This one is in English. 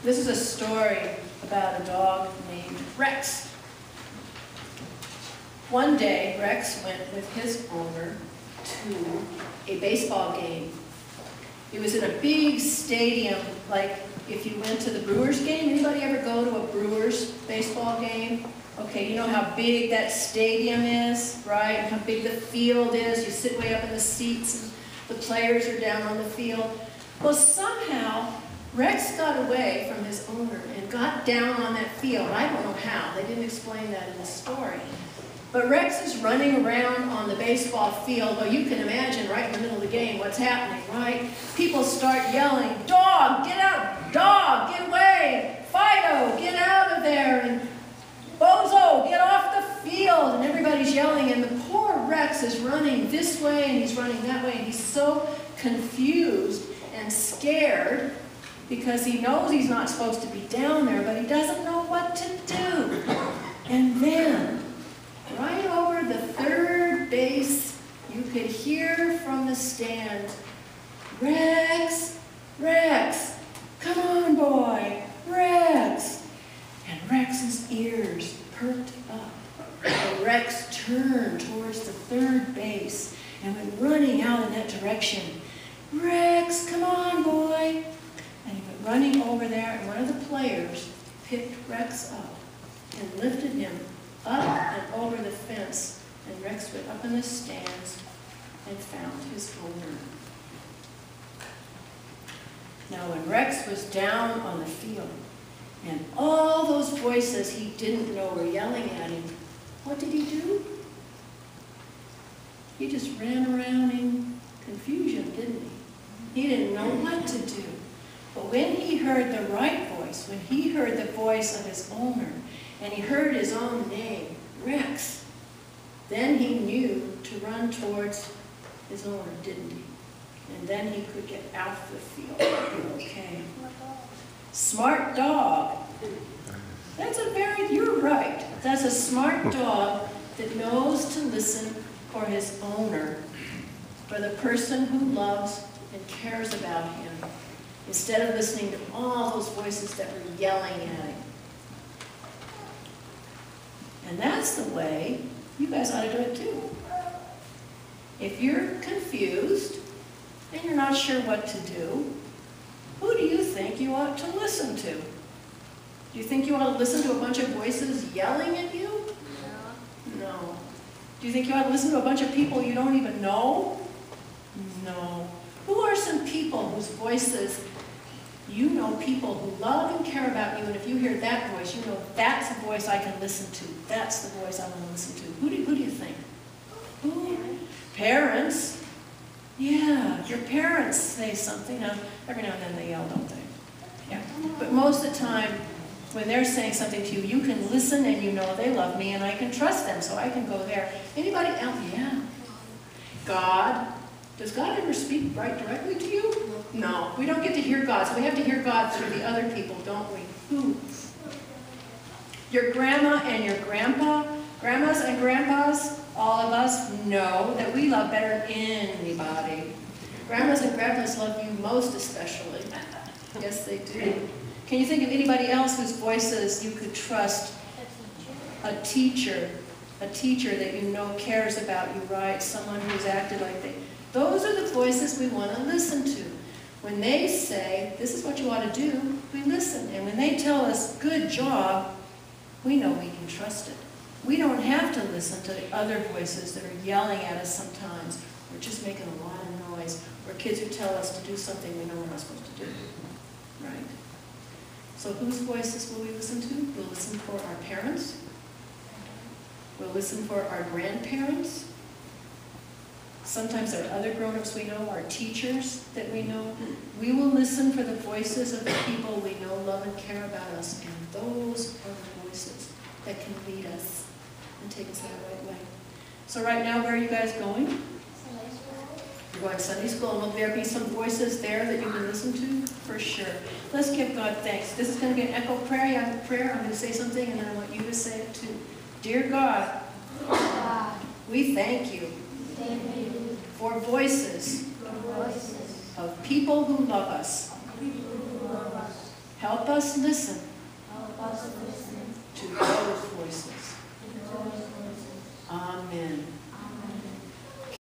This is a story about a dog named Rex. One day, Rex went with his owner to a baseball game. It was in a big stadium, like if you went to the Brewers game. Anybody ever go to a Brewers baseball game? Okay, you know how big that stadium is, right? How big the field is. You sit way up in the seats and the players are down on the field. Well, somehow, Rex got away from his owner and got down on that field. I don't know how. They didn't explain that in the story. But Rex is running around on the baseball field. Well, you can imagine right in the middle of the game what's happening, right? People start yelling, "Dog, get out! Dog, get away! Fido, get out of there! And Bozo, get off the field!" And everybody's yelling, and the poor Rex is running this way and he's running that way, and he's so confused and scared because he knows he's not supposed to be down there, but he doesn't know what to do. And then, right over the third base, you could hear from the stand, "Rex, Rex, come on, boy, Rex." And Rex's ears perked up. And Rex turned towards the third base and went running out in that direction. "Rex, come on, boy." And he went running over there, and one of the players picked Rex up and lifted him up and over the fence, and Rex went up in the stands and found his owner. Now, when Rex was down on the field, and all those voices he didn't know were yelling at him, what did he do? He just ran around in confusion, didn't he? He didn't know what to do. But when he heard the right voice, when he heard the voice of his owner, and he heard his own name, Rex, then he knew to run towards his owner, didn't he? And then he could get out of the field. Okay. Smart dog. You're right. That's a smart dog that knows to listen for his owner, for the person who loves and cares about him, instead of listening to all those voices that were yelling at him. And that's the way you guys ought to do it too. If you're confused and you're not sure what to do, who do you think you ought to listen to? Do you think you ought to listen to a bunch of voices yelling at you? No. No. Do you think you ought to listen to a bunch of people you don't even know? No. Who are some people whose voices, you know people who love and care about you, and if you hear that voice, you know that's a voice I can listen to. That's the voice I want to listen to. Who do you think? Who? Parents. Yeah, your parents say something. Now, every now and then they yell, don't they? Yeah. But most of the time, when they're saying something to you, you can listen and you know they love me and I can trust them, so I can go there. Anybody else? Yeah. God. Does God ever speak right directly to you? No. We don't get to hear God, so we have to hear God through the other people, don't we? Who? Your grandma and your grandpa, grandmas and grandpas, all of us know that we love better than anybody. Grandmas and grandpas love you most especially. Yes, they do. Can you think of anybody else whose voices you could trust? A teacher that you know cares about you, right? Someone who's acted like they. Those are the voices we want to listen to. When they say, this is what you ought to do, we listen. And when they tell us, good job, we know we can trust it. We don't have to listen to the other voices that are yelling at us sometimes, or just making a lot of noise, or kids who tell us to do something we know we're not supposed to do. Right? So whose voices will we listen to? We'll listen for our parents. We'll listen for our grandparents. Sometimes there are other grown-ups we know, our teachers that we know. We will listen for the voices of the people we know, love, and care about us. And those are the voices that can lead us and take us in the right way. So right now, where are you guys going? Sunday school. You're going to Sunday school, and will there be some voices there that you can listen to? For sure. Let's give God thanks. This is going to be an echo prayer. You have a prayer. I'm going to say something, and then I want you to say it too. Dear God, we thank you for voices of people who love us. Help us listen Help us